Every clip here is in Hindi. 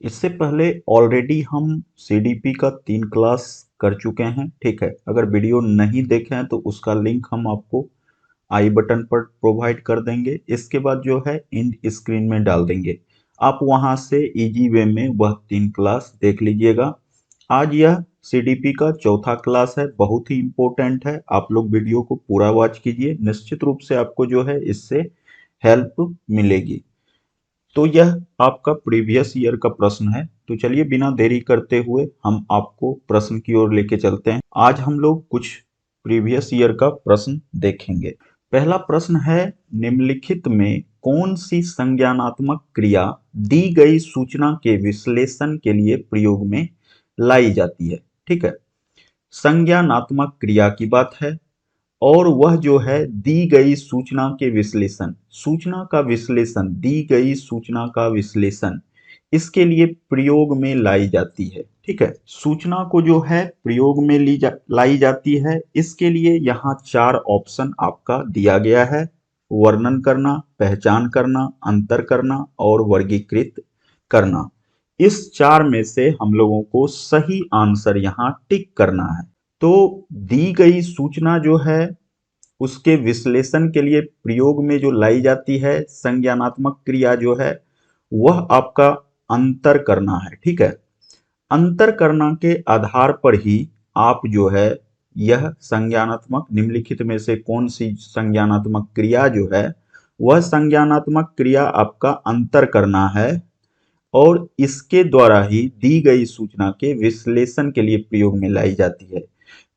इससे पहले ऑलरेडी हम सीडीपी का 3 क्लास कर चुके हैं, ठीक है। अगर वीडियो नहीं देखे हैं तो उसका लिंक हम आपको आई बटन पर प्रोवाइड कर देंगे। इसके बाद जो है इंड स्क्रीन में डाल देंगे, आप वहां से इजी वे में वह 3 क्लास देख लीजिएगा। आज यह सीडीपी का चौथा क्लास है, बहुत ही इंपॉर्टेंट है। आप लोग वीडियो को पूरा वॉच कीजिए, निश्चित रूप से आपको जो है इससे हेल्प मिलेगी। तो यह आपका प्रीवियस ईयर का प्रश्न है। तो चलिए बिना देरी करते हुए हम आपको प्रश्न की ओर लेके चलते हैं। आज हम लोग कुछ प्रीवियस ईयर का प्रश्न देखेंगे। पहला प्रश्न है, निम्नलिखित में कौन सी संज्ञानात्मक क्रिया दी गई सूचना के विश्लेषण के लिए प्रयोग में लाई जाती है। ठीक है, संज्ञानात्मक क्रिया की बात है और वह जो है दी गई सूचना के विश्लेषण, सूचना का विश्लेषण, दी गई सूचना का विश्लेषण, इसके लिए प्रयोग में लाई जाती है। ठीक है, सूचना को जो है प्रयोग में लाई जाती है, इसके लिए यहाँ 4 ऑप्शन आपका दिया गया है। वर्णन करना, पहचान करना, अंतर करना और वर्गीकृत करना। इस 4 में से हम लोगों को सही आंसर यहाँ टिक करना है। तो दी गई सूचना जो है उसके विश्लेषण के लिए प्रयोग में जो लाई जाती है संज्ञानात्मक क्रिया जो है वह आपका अंतर करना है। ठीक है, अंतर करना के आधार पर ही आप जो है यह संज्ञानात्मक, निम्नलिखित में से कौन सी संज्ञानात्मक क्रिया जो है वह संज्ञानात्मक क्रिया आपका अंतर करना है और इसके द्वारा ही दी गई सूचना के विश्लेषण के लिए प्रयोग में लाई जाती है।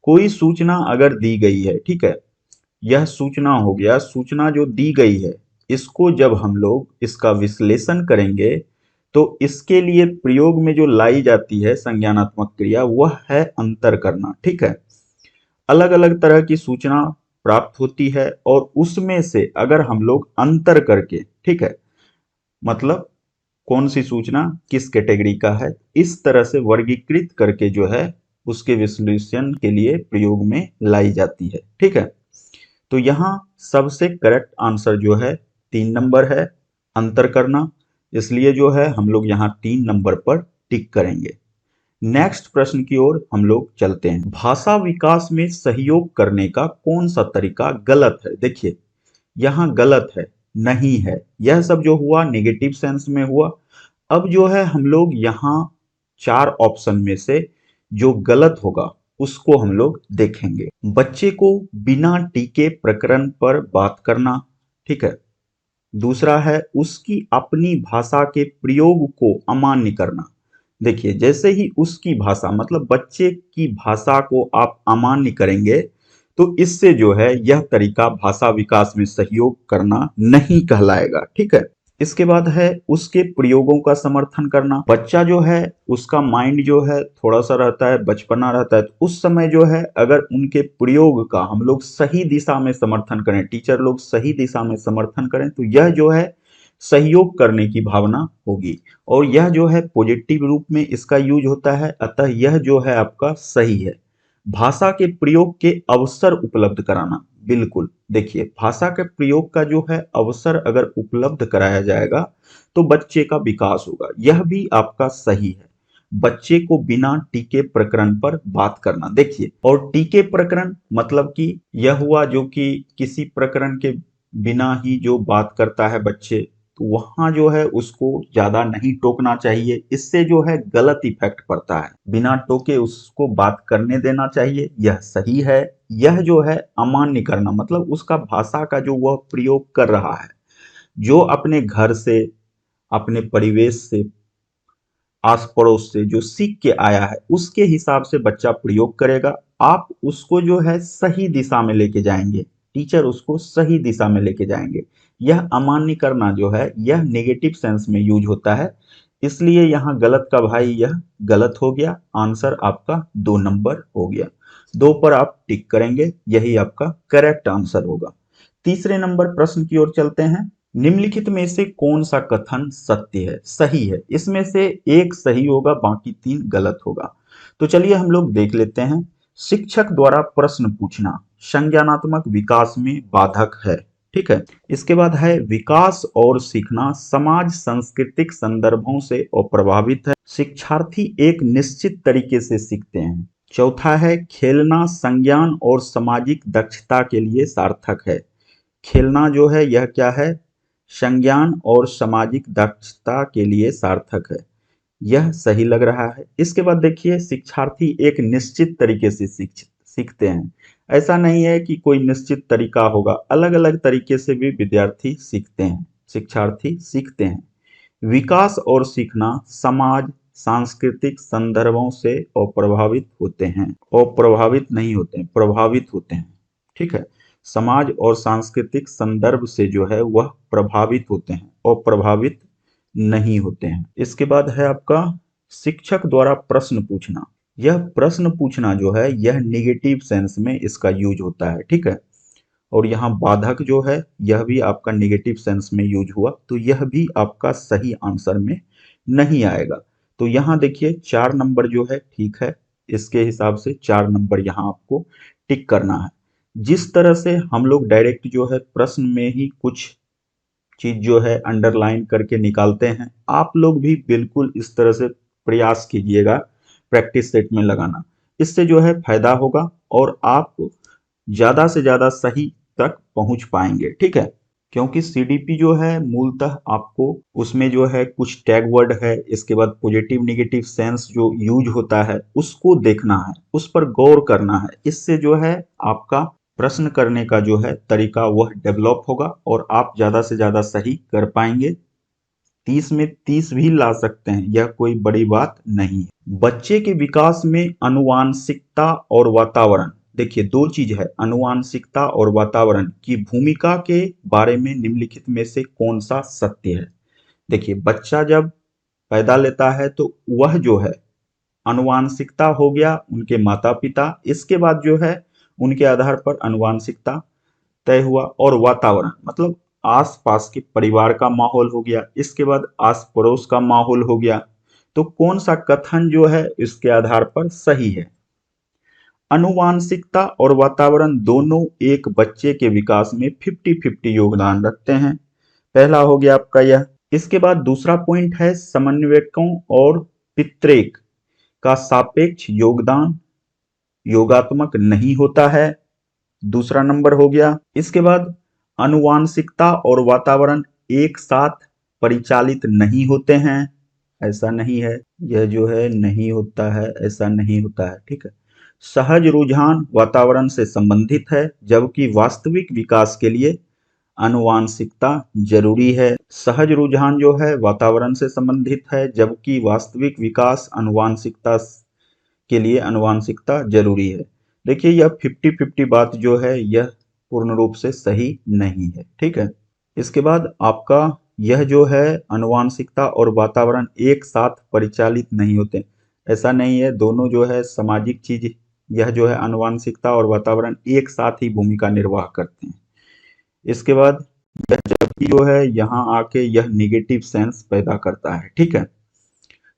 कोई सूचना अगर दी गई है, ठीक है, यह सूचना हो गया, सूचना जो दी गई है इसको जब हम लोग इसका विश्लेषण करेंगे तो इसके लिए प्रयोग में जो लाई जाती है संज्ञानात्मक क्रिया वह है अंतर करना। ठीक है, अलग अलग तरह की सूचना प्राप्त होती है और उसमें से अगर हम लोग अंतर करके, ठीक है, मतलब कौन सी सूचना किस कैटेगरी का है, इस तरह से वर्गीकृत करके जो है उसके विश्लेषण के लिए प्रयोग में लाई जाती है। ठीक है, तो यहाँ सबसे करेक्ट आंसर जो है 3 नंबर है, अंतर करना। इसलिए जो है हम लोग यहाँ 3 नंबर पर टिक करेंगे। नेक्स्ट प्रश्न की ओर हम लोग चलते हैं। भाषा विकास में सहयोग करने का कौन सा तरीका गलत है? देखिए यहाँ गलत है, नहीं है, यह सब जो हुआ नेगेटिव सेंस में हुआ। अब जो है हम लोग यहाँ 4 ऑप्शन में से जो गलत होगा उसको हम लोग देखेंगे। बच्चे को बिना टीके प्रकरण पर बात करना, ठीक है। दूसरा है उसकी अपनी भाषा के प्रयोग को अमान्य करना। देखिए जैसे ही उसकी भाषा मतलब बच्चे की भाषा को आप अमान्य करेंगे तो इससे जो है यह तरीका भाषा विकास में सहयोग करना नहीं कहलाएगा। ठीक है, इसके बाद है उसके प्रयोगों का समर्थन करना। बच्चा जो है उसका माइंड जो है थोड़ा सा रहता है, बचपना रहता है, तो उस समय जो है अगर उनके प्रयोग का हम लोग सही दिशा में समर्थन करें, टीचर लोग सही दिशा में समर्थन करें तो यह जो है सहयोग करने की भावना होगी और यह जो है पॉजिटिव रूप में इसका यूज होता है। अतः यह जो है आपका सही है। भाषा के प्रयोग के अवसर उपलब्ध कराना, बिल्कुल। देखिए भाषा के प्रयोग का जो है अवसर अगर उपलब्ध कराया जाएगा तो बच्चे का विकास होगा, यह भी आपका सही है। बच्चे को बिना टीके प्रकरण पर बात करना, देखिए, और टीके प्रकरण मतलब कि यह हुआ जो कि किसी प्रकरण के बिना ही जो बात करता है बच्चे, तो वहां जो है उसको ज्यादा नहीं टोकना चाहिए, इससे जो है गलत इफेक्ट पड़ता है। बिना टोके उसको बात करने देना चाहिए, यह सही है। यह जो है अमान्य करना मतलब उसका भाषा का जो वह प्रयोग कर रहा है, जो अपने घर से, अपने परिवेश से, आस पड़ोस से जो सीख के आया है उसके हिसाब से बच्चा प्रयोग करेगा। आप उसको जो है सही दिशा में लेके जाएंगे, टीचर उसको सही दिशा में लेके जाएंगे। यह अमान्य करना जो है यह नेगेटिव सेंस में यूज होता है, इसलिए यहाँ गलत का भाई यह गलत हो गया। आंसर आपका 2 नंबर हो गया, 2 पर आप टिक करेंगे, यही आपका करेक्ट आंसर होगा। तीसरे नंबर प्रश्न की ओर चलते हैं। निम्नलिखित में से कौन सा कथन सत्य है, सही है? इसमें से एक सही होगा, बाकी 3 गलत होगा। तो चलिए हम लोग देख लेते हैं। शिक्षक द्वारा प्रश्न पूछना संज्ञानात्मक विकास में बाधक है। ठीक है। इसके बाद है विकास और सीखना समाज सांस्कृतिक संदर्भों से अप्रभावित है, शिक्षार्थी एक निश्चित तरीके से सीखते हैं। चौथा है खेलना संज्ञान और सामाजिक दक्षता के लिए सार्थक है। खेलना जो है यह क्या है, संज्ञान और सामाजिक दक्षता के लिए सार्थक है, यह सही लग रहा है। इसके बाद देखिए शिक्षार्थी एक निश्चित तरीके से सीखते हैं, ऐसा नहीं है कि कोई निश्चित तरीका होगा, अलग अलग तरीके से भी विद्यार्थी सीखते हैं, शिक्षार्थी सीखते हैं। विकास और सीखना समाज सांस्कृतिक संदर्भों से अप्रभावित होते हैं, अप्रभावित नहीं होते हैं, प्रभावित होते हैं। ठीक है, समाज और सांस्कृतिक संदर्भ से जो है वह प्रभावित होते हैं, अप्रभावित नहीं होते हैं। इसके बाद है आपका शिक्षक द्वारा प्रश्न पूछना। यह प्रश्न पूछना जो है यह निगेटिव सेंस में इसका यूज होता है। ठीक है, और यहाँ बाधक जो है यह भी आपका निगेटिव सेंस में यूज हुआ, तो यह भी आपका सही आंसर में नहीं आएगा। तो यहाँ देखिए 4 नंबर जो है ठीक है, इसके हिसाब से 4 नंबर यहाँ आपको टिक करना है। जिस तरह से हम लोग डायरेक्ट जो है प्रश्न में ही कुछ चीज जो है अंडरलाइन करके निकालते हैं, आप लोग भी बिल्कुल इस तरह से प्रयास कीजिएगा प्रैक्टिस सेट में लगाना, इससे जो है फायदा होगा और आप ज्यादा से ज्यादा सही तक पहुंच पाएंगे। ठीक है, क्योंकि सीडीपी जो है मूलतः आपको उसमें जो है कुछ टैग वर्ड है, इसके बाद पॉजिटिव निगेटिव सेंस जो यूज होता है उसको देखना है, उस पर गौर करना है, इससे जो है आपका प्रश्न करने का जो है तरीका वह डेवलप होगा और आप ज्यादा से ज्यादा सही कर पाएंगे। 30 में 30 भी ला सकते हैं, यह कोई बड़ी बात नहीं है। बच्चे के विकास में आनुवांशिकता और वातावरण, देखिए 2 चीज है, आनुवांशिकता और वातावरण की भूमिका के बारे में निम्नलिखित में से कौन सा सत्य है। देखिए बच्चा जब पैदा लेता है तो वह जो है आनुवांशिकता हो गया उनके माता पिता, इसके बाद जो है उनके आधार पर आनुवांशिकता तय हुआ, और वातावरण मतलब आसपास के परिवार का माहौल हो गया, इसके बाद आस पड़ोस का माहौल हो गया। तो कौन सा कथन जो है इसके आधार पर सही है। आनुवांशिकता और वातावरण दोनों एक बच्चे के विकास में 50-50 योगदान रखते हैं, पहला हो गया आपका यह। इसके बाद दूसरा पॉइंट है समन्वयकों और पितृक का सापेक्ष योगदान योगात्मक नहीं होता है, दूसरा नंबर हो गया। इसके बाद आनुवांशिकता और वातावरण एक साथ परिचालित नहीं होते हैं, ऐसा नहीं है, यह जो है नहीं होता है, ऐसा नहीं होता है। ठीक है, सहज रुझान वातावरण से संबंधित है जबकि वास्तविक विकास के लिए आनुवांशिकता जरूरी है। सहज रुझान जो है वातावरण से संबंधित है जबकि वास्तविक विकास आनुवांशिकता के लिए आनुवांशिकता जरूरी है। देखिए यह 50-50 बात जो है यह पूर्ण रूप से सही नहीं है। ठीक है, इसके बाद आपका यह जो है आनुवांशिकता और वातावरण एक साथ परिचालित नहीं होते, ऐसा नहीं है, दोनों जो है सामाजिक चीज, यह जो है आनुवांशिकता और वातावरण एक साथ ही भूमिका निर्वाह करते हैं। इसके बाद यह जबकि जो है यहाँ आके यह निगेटिव सेंस पैदा करता है। ठीक है,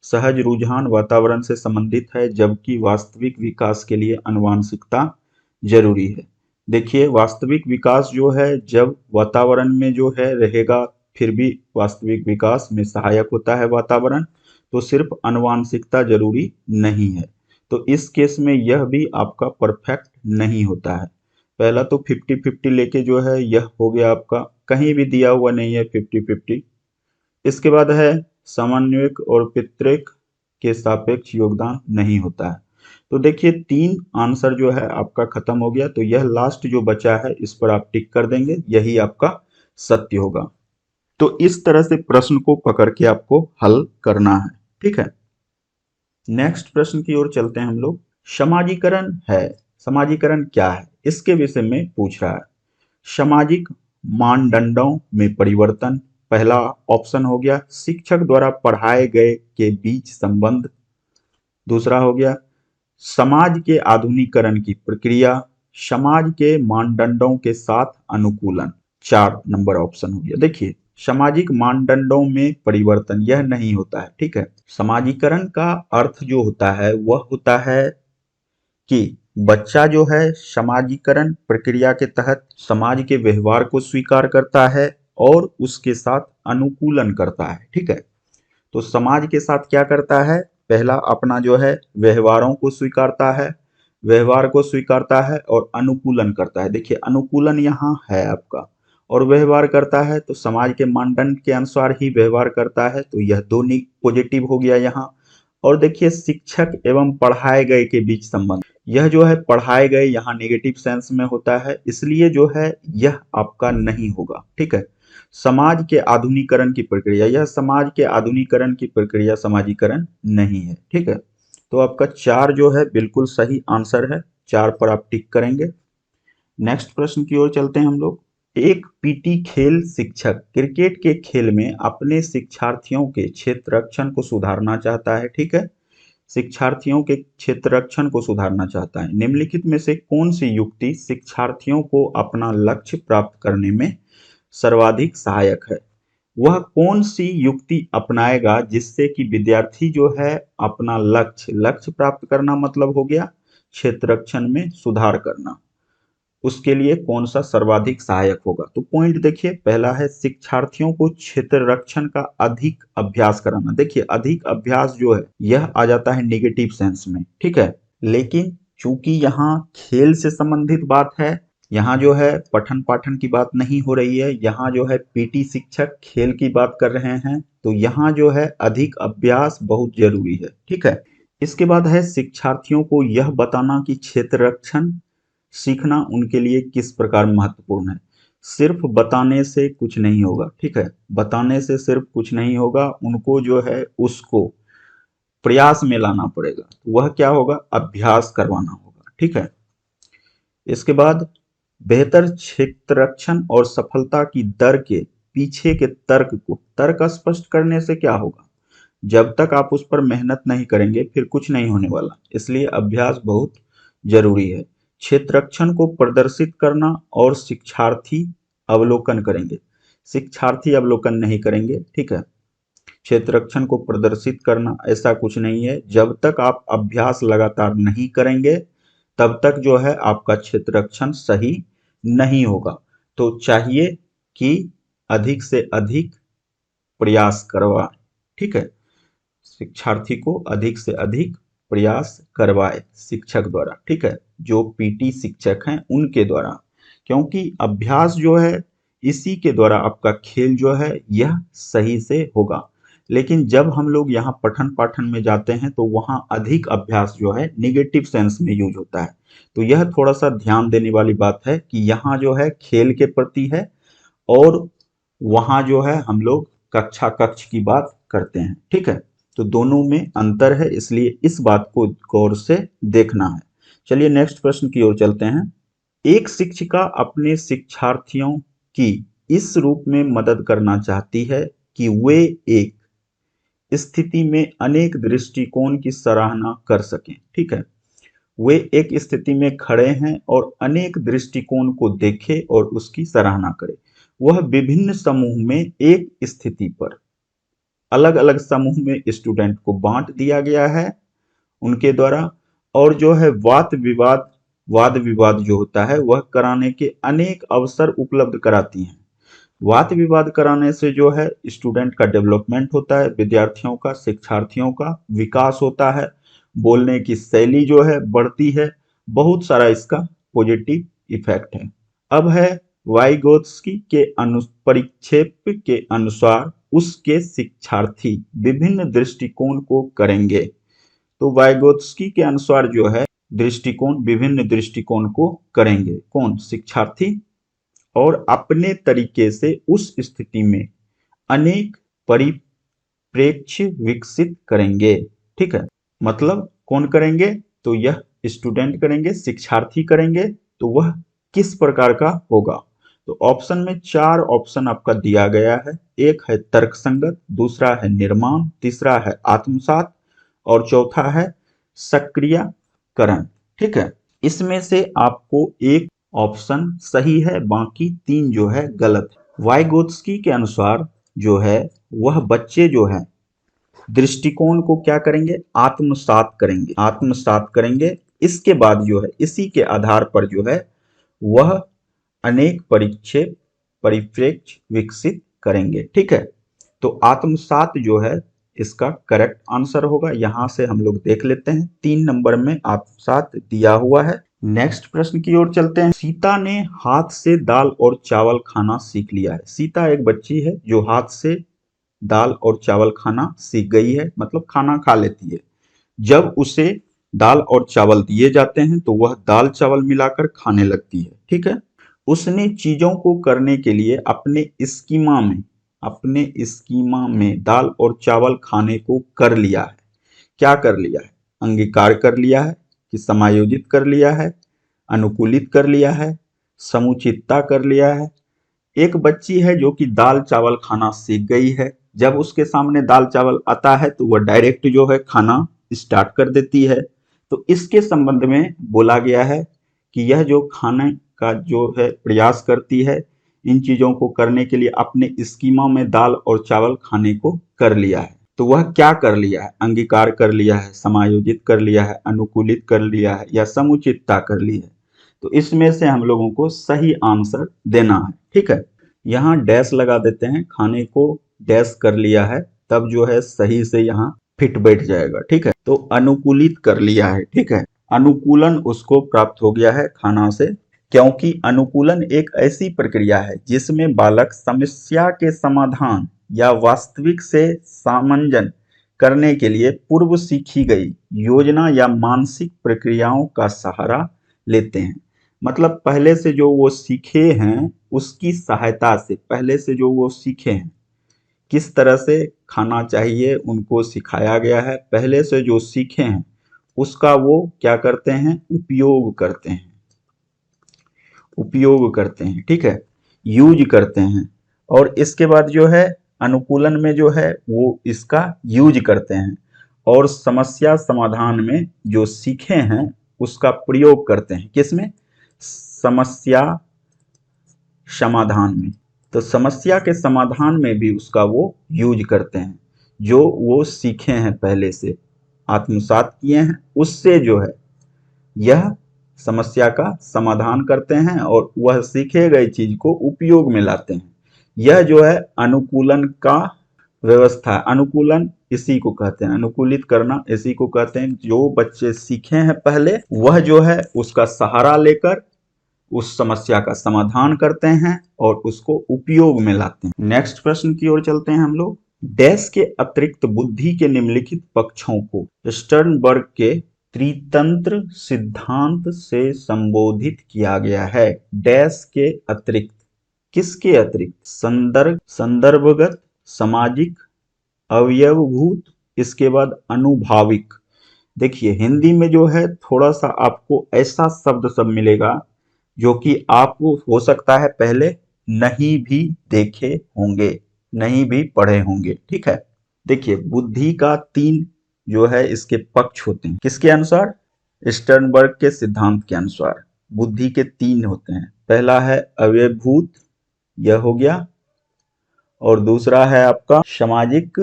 सहज रुझान वातावरण से संबंधित है जबकि वास्तविक विकास के लिए आनुवांशिकता जरूरी है। देखिए वास्तविक विकास जो है जब वातावरण में जो है रहेगा, फिर भी वास्तविक विकास में सहायक होता है वातावरण, तो सिर्फ आनुवांशिकता जरूरी नहीं है। तो इस केस में यह भी आपका परफेक्ट नहीं होता है। पहला तो 50-50 लेके जो है यह हो गया आपका, कहीं भी दिया हुआ नहीं है 50-50। इसके बाद है समन्वयक और पितृक के सापेक्ष योगदान नहीं होता है। तो देखिए 3 आंसर जो है आपका खत्म हो गया, तो यह लास्ट जो बचा है इस पर आप टिक कर देंगे, यही आपका सत्य होगा। तो इस तरह से प्रश्न को पकड़ के आपको हल करना है। ठीक है, नेक्स्ट प्रश्न की ओर चलते हैं हम लोग। समाजीकरण है, समाजीकरण क्या है इसके विषय में पूछ रहा है। सामाजिक मानदंडों में परिवर्तन, पहला ऑप्शन हो गया शिक्षक द्वारा पढ़ाए गए के बीच संबंध, दूसरा हो गया समाज के आधुनिकीकरण की प्रक्रिया, समाज के मानदंडों के साथ अनुकूलन, 4 नंबर ऑप्शन हो गया। देखिए सामाजिक मानदंडों में परिवर्तन यह नहीं होता है। ठीक है, समाजीकरण का अर्थ जो होता है वह होता है कि बच्चा जो है समाजीकरण प्रक्रिया के तहत समाज के व्यवहार को स्वीकार करता है और उसके साथ अनुकूलन करता है। ठीक है, तो समाज के साथ क्या करता है, पहला अपना जो है व्यवहारों को स्वीकारता है, व्यवहार को स्वीकारता है और अनुकूलन करता है। देखिए अनुकूलन यहाँ है आपका, और व्यवहार करता है तो समाज के मानदंड के अनुसार ही व्यवहार करता है, तो यह दोनों पॉजिटिव हो गया यहाँ। और देखिए शिक्षक एवं पढ़ाए गए के बीच संबंध, यह जो है पढ़ाए गए यहाँ नेगेटिव सेंस में होता है, इसलिए जो है यह आपका नहीं होगा। ठीक है, समाज के आधुनिकरण की प्रक्रिया, यह समाज के आधुनिकरण की प्रक्रिया समाजीकरण नहीं है। ठीक है, तो आपका 4 जो है बिल्कुल सही आंसर है, 4 पर आप टिक करेंगे। नेक्स्ट प्रश्न की ओर चलते हैं हम लोग। एक पीटी खेल शिक्षक क्रिकेट के खेल में अपने शिक्षार्थियों के क्षेत्ररक्षण को सुधारना चाहता है। ठीक है, शिक्षार्थियों के क्षेत्ररक्षण को सुधारना चाहता है। निम्नलिखित में से कौन सी युक्ति शिक्षार्थियों को अपना लक्ष्य प्राप्त करने में सर्वाधिक सहायक है? वह कौन सी युक्ति अपनाएगा जिससे कि विद्यार्थी जो है अपना लक्ष्य प्राप्त करना मतलब हो गया क्षेत्ररक्षण में सुधार करना, उसके लिए कौन सा सर्वाधिक सहायक होगा? तो पॉइंट देखिए, पहला है शिक्षार्थियों को क्षेत्र रक्षण का अधिक अभ्यास कराना। देखिए अधिक अभ्यास जो है यह आ जाता है नेगेटिव सेंस में। ठीक है, लेकिन चूंकि यहाँ खेल से संबंधित बात है, यहाँ जो है पठन पाठन की बात नहीं हो रही है, यहाँ जो है पीटी शिक्षक खेल की बात कर रहे हैं, तो यहाँ जो है अधिक अभ्यास बहुत जरूरी है। ठीक है, इसके बाद है शिक्षार्थियों को यह बताना कि क्षेत्र रक्षण सीखना उनके लिए किस प्रकार महत्वपूर्ण है। सिर्फ बताने से कुछ नहीं होगा। ठीक है, बताने से सिर्फ कुछ नहीं होगा, उनको जो है उसको प्रयास में लाना पड़ेगा। वह क्या होगा, अभ्यास करवाना होगा। ठीक है, इसके बाद बेहतर क्षेत्र रक्षण और सफलता की दर के पीछे के तर्क स्पष्ट करने से क्या होगा? जब तक आप उस पर मेहनत नहीं करेंगे फिर कुछ नहीं होने वाला, इसलिए अभ्यास बहुत जरूरी है। क्षेत्ररक्षण को प्रदर्शित करना और शिक्षार्थी अवलोकन करेंगे, शिक्षार्थी अवलोकन नहीं करेंगे। ठीक है, क्षेत्ररक्षण को प्रदर्शित करना ऐसा कुछ नहीं है, जब तक आप अभ्यास लगातार नहीं करेंगे तब तक जो है आपका क्षेत्ररक्षण सही नहीं होगा। तो चाहिए कि अधिक से अधिक प्रयास करवाएं। ठीक है, शिक्षार्थी को अधिक से अधिक प्रयास करवाए शिक्षक द्वारा। ठीक है, जो पीटी शिक्षक हैं उनके द्वारा, क्योंकि अभ्यास जो है इसी के द्वारा आपका खेल जो है यह सही से होगा। लेकिन जब हम लोग यहाँ पठन पाठन में जाते हैं तो वहाँ अधिक अभ्यास जो है निगेटिव सेंस में यूज होता है। तो यह थोड़ा सा ध्यान देने वाली बात है कि यहाँ जो है खेल के प्रति है और वहाँ जो है हम लोग कक्ष की बात करते हैं। ठीक है, तो दोनों में अंतर है, इसलिए इस बात को गौर से देखना है। चलिए नेक्स्ट प्रश्न की ओर चलते हैं। एक शिक्षिका अपने शिक्षार्थियों की इस रूप में मदद करना चाहती है कि वे एक स्थिति में अनेक दृष्टिकोण की सराहना कर सकें। ठीक है, वे एक स्थिति में खड़े हैं और अनेक दृष्टिकोण को देखें और उसकी सराहना करें। वह विभिन्न समूह में एक स्थिति पर अलग अलग समूह में स्टूडेंट को बांट दिया गया है उनके द्वारा, और जो है वाद विवाद जो होता है वह कराने के अनेक अवसर उपलब्ध कराती हैं। वाद विवाद कराने से जो है स्टूडेंट का डेवलपमेंट होता है, विद्यार्थियों का शिक्षार्थियों का विकास होता है, बोलने की शैली जो है बढ़ती है, बहुत सारा इसका पॉजिटिव इफेक्ट है। अब है वाइगोत्स्की के परिक्षेप के अनुसार उसके शिक्षार्थी विभिन्न दृष्टिकोण को करेंगे। तो वाइगोत्स्की के अनुसार जो है विभिन्न दृष्टिकोण को करेंगे कौन? शिक्षार्थी, और अपने तरीके से उस स्थिति में अनेक परिप्रेक्ष्य विकसित करेंगे। ठीक है, मतलब कौन करेंगे? तो यह स्टूडेंट करेंगे, शिक्षार्थी करेंगे, तो वह किस प्रकार का होगा? तो ऑप्शन में 4 ऑप्शन आपका दिया गया है। एक है तर्कसंगत, दूसरा है निर्माण, तीसरा है आत्मसात और चौथा है सक्रियकरण। ठीक है, इसमें से आपको एक ऑप्शन सही है, बाकी 3 जो है गलत है। वाइगोत्स्की के अनुसार जो है वह बच्चे जो है दृष्टिकोण को क्या करेंगे? आत्मसात करेंगे इसके बाद जो है इसी के आधार पर जो है वह अनेक परिप्रेक्ष्य विकसित करेंगे। ठीक है, तो आत्मसात जो है इसका करेक्ट आंसर होगा। यहां से हम लोग देख लेते हैं, 3 नंबर में आत्मसात दिया हुआ है। नेक्स्ट प्रश्न की ओर चलते हैं। सीता ने हाथ से दाल और चावल खाना सीख लिया है। सीता एक बच्ची है जो हाथ से दाल और चावल खाना सीख गई है, मतलब खाना खा लेती है। जब उसे दाल और चावल दिए जाते हैं तो वह दाल चावल मिलाकर खाने लगती है। ठीक है, उसने चीजों को करने के लिए अपने स्कीमा में दाल और चावल खाने को कर लिया है। क्या कर लिया है? अंगीकार कर लिया है कि समायोजित कर लिया है, अनुकूलित कर लिया है, समुचितता कर लिया है। एक बच्ची है जो कि दाल चावल खाना सीख गई है। जब उसके सामने दाल चावल आता है तो वह डायरेक्ट जो है खाना स्टार्ट कर देती है। तो इसके संबंध में बोला गया है कि यह जो खाने का जो है प्रयास करती है, इन चीजों को करने के लिए अपने स्कीमा में दाल और चावल खाने को कर लिया है। तो वह क्या कर लिया है? अंगीकार कर लिया है, समायोजित कर लिया है, अनुकूलित कर लिया है या समुचितता कर ली है। तो इसमें से हम लोगों को सही आंसर देना है। ठीक है, यहाँ डैश लगा देते हैं, खाने को डैश कर लिया है, तब जो है सही से यहाँ फिट बैठ जाएगा। ठीक है, तो अनुकूलित कर लिया है। ठीक है, अनुकूलन उसको प्राप्त हो गया है खाना से, क्योंकि अनुकूलन एक ऐसी प्रक्रिया है जिसमें बालक समस्या के समाधान या वास्तविक से सामंजन करने के लिए पूर्व सीखी गई योजना या मानसिक प्रक्रियाओं का सहारा लेते हैं। मतलब पहले से जो वो सीखे हैं उसकी सहायता से, पहले से जो वो सीखे हैं किस तरह से खाना चाहिए उनको सिखाया गया है, पहले से जो सीखे हैं उसका वो क्या करते हैं? उपयोग करते हैं, उपयोग करते हैं। ठीक है, यूज करते हैं। और इसके बाद जो है अनुकूलन में जो है वो इसका यूज करते हैं और समस्या समाधान में जो सीखे हैं उसका प्रयोग करते हैं। किसमें? समस्या समाधान में। तो समस्या के समाधान में भी उसका वो यूज करते हैं, जो वो सीखे हैं पहले से, आत्मसात किए हैं, उससे जो है यह समस्या का समाधान करते हैं और वह सीखे गए चीज को उपयोग में लाते हैं। यह जो है अनुकूलन का व्यवस्था। अनुकूलन इसी को कहते हैं, अनुकूलित करना इसी को कहते हैं। जो बच्चे सीखे हैं पहले वह जो है उसका सहारा लेकर उस समस्या का समाधान करते हैं और उसको उपयोग में लाते हैं। नेक्स्ट प्रश्न की ओर चलते हैं हम लोग। डैश के अतिरिक्त बुद्धि के निम्नलिखित पक्षों को स्टर्नबर्ग के त्रितंत्र सिद्धांत से संबोधित किया गया है। डैश के अतिरिक्त, किसके अतिरिक्त? संदर्भगत, सामाजिक, अवयवभूत, इसके बाद अनुभाविक। देखिए हिंदी में जो है थोड़ा सा आपको ऐसा शब्द सब मिलेगा जो कि आप हो सकता है पहले नहीं भी देखे होंगे, नहीं भी पढ़े होंगे। ठीक है, देखिए बुद्धि का 3 जो है इसके पक्ष होते हैं। किसके अनुसार? स्टर्नबर्ग के सिद्धांत के अनुसार बुद्धि के 3 होते हैं। पहला है अवयवभूत, यह हो गया, और दूसरा है आपका सामाजिक,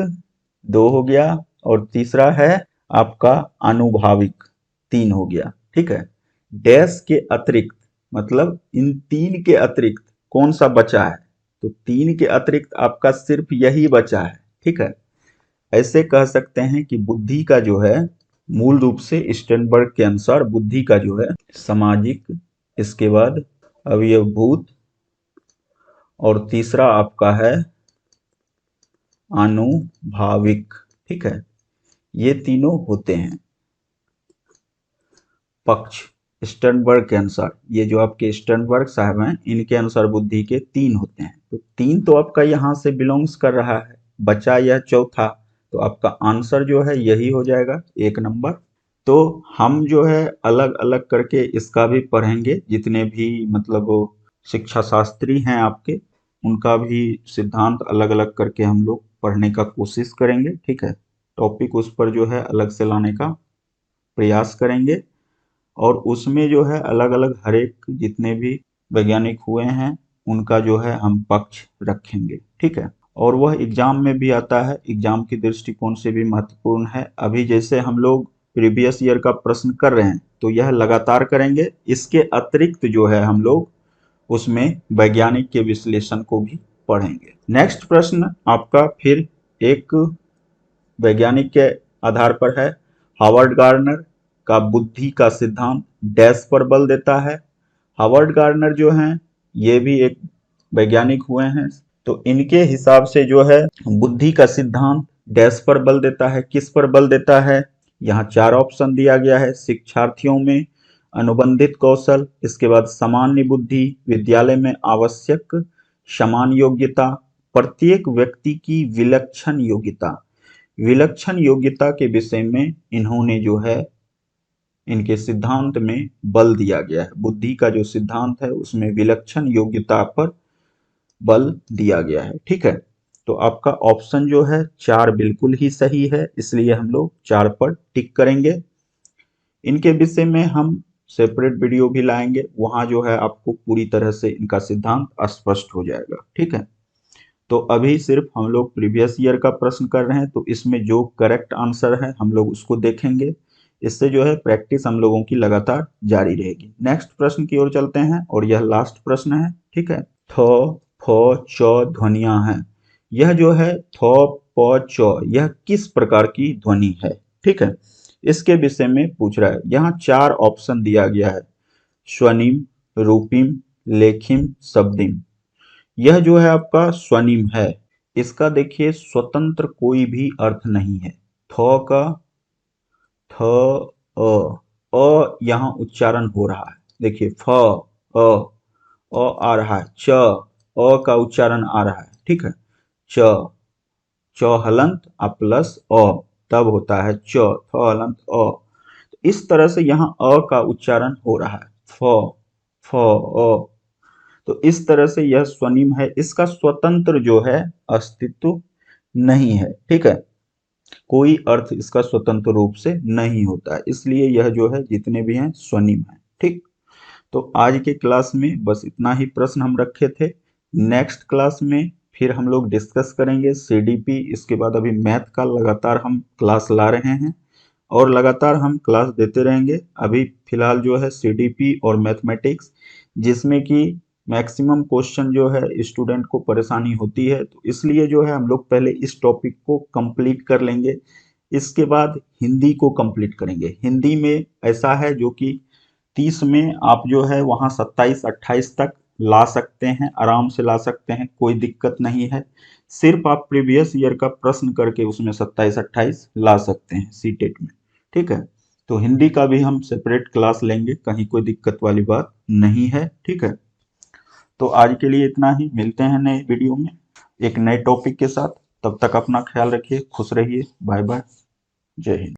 2 हो गया, और तीसरा है आपका अनुभाविक, 3 हो गया। ठीक है, डैश के अतिरिक्त मतलब इन 3 के अतिरिक्त कौन सा बचा है? तो 3 के अतिरिक्त आपका सिर्फ यही बचा है। ठीक है, ऐसे कह सकते हैं कि बुद्धि का जो है मूल रूप से स्टर्नबर्ग के अनुसार बुद्धि का जो है सामाजिक, इसके बाद अवयवभूत, और तीसरा आपका है अनुभाविक। ठीक है, ये तीनों होते हैं पक्ष स्टर्नबर्ग के अनुसार। ये जो आपके स्टर्नबर्ग साहब हैं इनके अनुसार बुद्धि के 3 होते हैं। तो 3 तो आपका यहाँ से बिलोंग्स कर रहा है, बचा यह चौथा, तो आपका आंसर जो है यही हो जाएगा 1 नंबर। तो हम जो है अलग अलग करके इसका भी पढ़ेंगे, जितने भी मतलब शिक्षा शास्त्री हैं आपके उनका भी सिद्धांत अलग अलग करके हम लोग पढ़ने का कोशिश करेंगे। ठीक है, टॉपिक उस पर जो है अलग से लाने का प्रयास करेंगे और उसमें जो है अलग अलग हर एक जितने भी वैज्ञानिक हुए हैं उनका जो है हम पक्ष रखेंगे। ठीक है, और वह एग्जाम में भी आता है, एग्जाम की दृष्टिकोण से भी महत्वपूर्ण है। अभी जैसे हम लोग प्रीवियस ईयर का प्रश्न कर रहे हैं तो यह लगातार करेंगे। इसके अतिरिक्त जो है हम लोग उसमें वैज्ञानिक के विश्लेषण को भी पढ़ेंगे। नेक्स्ट प्रश्न आपका फिर एक वैज्ञानिक के आधार पर है। हावर्ड गार्डनर का बुद्धि का सिद्धांत डैश पर बल देता है। हावर्ड गार्डनर जो हैं ये भी एक वैज्ञानिक हुए हैं, तो इनके हिसाब से जो है बुद्धि का सिद्धांत डैश पर बल देता है। किस पर बल देता है? यहाँ 4 ऑप्शन दिया गया है। शिक्षार्थियों में अनुबंधित कौशल, इसके बाद सामान्य बुद्धि, विद्यालय में आवश्यक समान योग्यता, प्रत्येक व्यक्ति की विलक्षण योग्यता। विलक्षण योग्यता के विषय में इन्होंने जो है इनके सिद्धांत में बल दिया गया है। बुद्धि का जो सिद्धांत है उसमें विलक्षण योग्यता पर बल दिया गया है। ठीक है, तो आपका ऑप्शन जो है 4 बिल्कुल ही सही है, इसलिए हम लोग 4 पर टिक करेंगे। इनके विषय में हम सेपरेट वीडियो भी लाएंगे, वहां जो है आपको पूरी तरह से इनका सिद्धांत स्पष्ट हो जाएगा। ठीक है, तो अभी सिर्फ हम लोग प्रीवियस ईयर का प्रश्न कर रहे हैं, तो इसमें जो करेक्ट आंसर है हम लोग उसको देखेंगे। इससे जो है प्रैक्टिस हम लोगों की लगातार जारी रहेगी। नेक्स्ट प्रश्न की ओर चलते हैं और यह लास्ट प्रश्न है। ठीक है, थ फ च ध्वनियां हैं। यह जो है थ प च यह किस प्रकार की ध्वनि है? ठीक है, इसके विषय में पूछ रहा है। यहाँ 4 ऑप्शन दिया गया है, स्वनिम, रूपिम, लेखिम, शब्दिम। यह जो है आपका स्वनिम है। इसका देखिए स्वतंत्र कोई भी अर्थ नहीं है। थ का थ यहाँ उच्चारण हो रहा है। देखिए फ आ रहा है, च का उच्चारण आ रहा है। ठीक है, च हलंत प्लस तब होता है च, थ हलंत तो इस तरह से यहाँ का उच्चारण हो रहा है। फ तो इस तरह से यह स्वनिम है। इसका स्वतंत्र जो है अस्तित्व नहीं है। ठीक है, कोई अर्थ इसका स्वतंत्र रूप से नहीं होता है, इसलिए यह जो है जितने भी हैं स्वनिम है। ठीक, तो आज के क्लास में बस इतना ही प्रश्न हम रखे थे। नेक्स्ट क्लास में फिर हम लोग डिस्कस करेंगे सीडीपी। इसके बाद अभी मैथ का लगातार हम क्लास ला रहे हैं और लगातार हम क्लास देते रहेंगे। अभी फिलहाल जो है सीडीपी और मैथमेटिक्स, जिसमें कि मैक्सिमम क्वेश्चन जो है स्टूडेंट को परेशानी होती है, तो इसलिए जो है हम लोग पहले इस टॉपिक को कंप्लीट कर लेंगे। इसके बाद हिंदी को कंप्लीट करेंगे। हिंदी में ऐसा है जो कि 30 में आप जो है वहाँ 27-28 तक ला सकते हैं, आराम से ला सकते हैं, कोई दिक्कत नहीं है। सिर्फ आप प्रीवियस ईयर का प्रश्न करके उसमें 27-28 ला सकते हैं सीटेट में। ठीक है, तो हिंदी का भी हम सेपरेट क्लास लेंगे, कहीं कोई दिक्कत वाली बात नहीं है। ठीक है, तो आज के लिए इतना ही। मिलते हैं नए वीडियो में एक नए टॉपिक के साथ। तब तक अपना ख्याल रखिए, खुश रहिए। बाय बाय, जय हिंद।